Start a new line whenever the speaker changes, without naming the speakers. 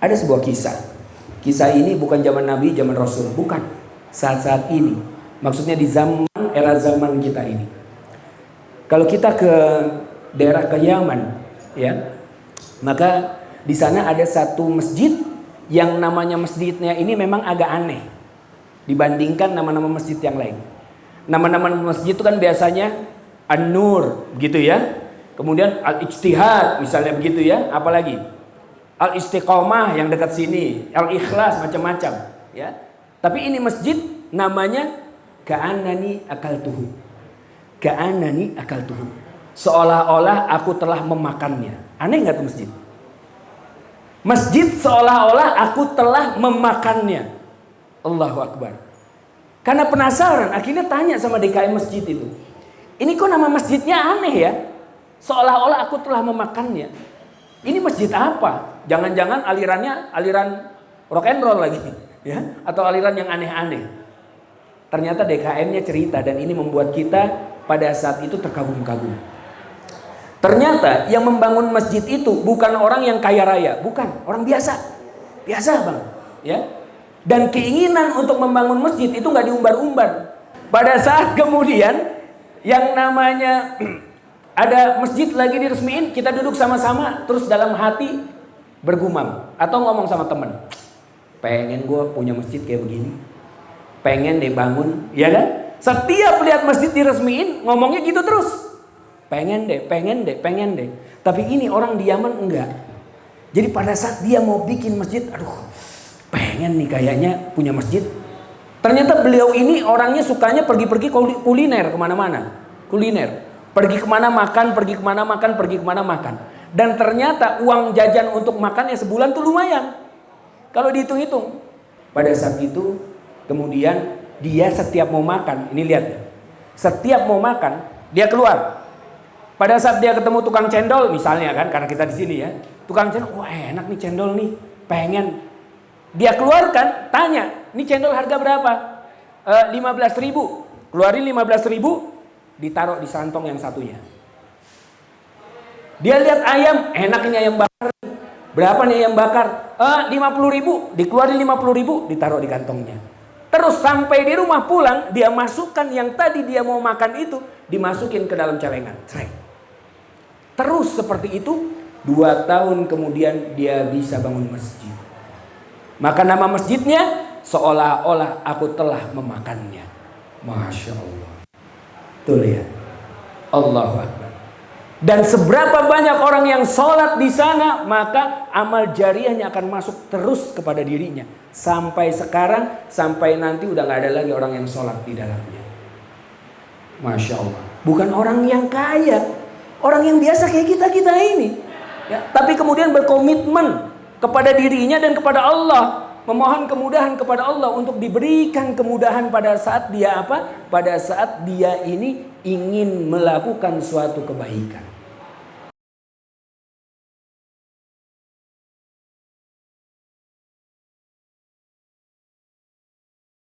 Ada sebuah kisah. Kisah ini bukan zaman Nabi, zaman Rasul, bukan. Saat-saat ini. Maksudnya di era zaman kita ini. Kalau kita ke daerah ke Yaman, ya, maka di sana ada satu masjid yang namanya masjidnya ini memang agak aneh dibandingkan nama-nama masjid yang lain. Nama-nama masjid itu kan biasanya An-Nur, gitu ya. Kemudian Al-Ijtihad, misalnya begitu ya. Apalagi Al-Istiqomah yang dekat sini, Al-Ikhlas, macam-macam, ya. Tapi ini masjid namanya Ka'annani Akaltuhu. Ka'annani Akaltuhu. Seolah-olah aku telah memakannya. Aneh nggak tuh masjid? Masjid seolah-olah aku telah memakannya. Allahu Akbar. Karena penasaran, akhirnya tanya sama DKM masjid itu. Ini kok nama masjidnya aneh ya? Seolah-olah aku telah memakannya. Ini masjid apa? Jangan-jangan alirannya aliran rock and roll lagi, ya? Atau aliran yang aneh-aneh. Ternyata DKM-nya cerita dan ini membuat kita pada saat itu terkagum-kagum. Ternyata yang membangun masjid itu bukan orang yang kaya raya, bukan, orang biasa. Biasa banget, ya. Dan keinginan untuk membangun masjid itu nggak diumbar-umbar. Pada saat kemudian yang namanya ada masjid lagi diresmiin, kita duduk sama-sama terus dalam hati bergumam atau ngomong sama temen, pengen gue punya masjid kayak begini, pengen deh bangun, ya kan? Setiap lihat masjid diresmiin ngomongnya gitu terus, pengen deh, pengen deh, pengen deh. Tapi ini orang di Yaman enggak. Jadi pada saat dia mau bikin masjid, aduh, pengen nih kayaknya punya masjid. Ternyata beliau ini orangnya sukanya pergi-pergi kuliner kemana-mana, kuliner. Pergi kemana makan, pergi kemana makan, pergi kemana makan. Dan ternyata uang jajan untuk makannya sebulan tuh lumayan. Kalau dihitung-hitung. Pada saat itu kemudian dia setiap mau makan, ini lihat ya. Setiap mau makan, dia keluar. Pada saat dia ketemu tukang cendol misalnya kan, karena kita di sini ya. Tukang cendol, wah enak nih cendol nih, pengen. Dia keluarkan, tanya, ini cendol harga berapa? 15.000. Keluarin 15.000. Ditaruh di santong yang satunya. Dia lihat ayam, enak ini ayam bakar. Berapa nih ayam bakar? 50.000. Dikeluarin 50.000, ditaruh di kantongnya. Terus sampai di rumah pulang, dia masukkan yang tadi dia mau makan itu, dimasukin ke dalam celengan. Terus seperti itu, 2 tahun kemudian dia bisa bangun masjid. Maka nama masjidnya seolah-olah aku telah memakannya. Masya Allah. Tuh lihat, Allahu Akbar. Dan seberapa banyak orang yang sholat di sana, maka amal jariahnya akan masuk terus kepada dirinya. Sampai sekarang, sampai nanti udah gak ada lagi orang yang sholat di dalamnya. Masya Allah. Bukan orang yang kaya, orang yang biasa kayak kita-kita ini. Ya, tapi kemudian berkomitmen kepada dirinya dan kepada Allah. Memohon kemudahan kepada Allah untuk diberikan kemudahan pada saat dia apa? Pada saat dia ini ingin melakukan suatu kebaikan.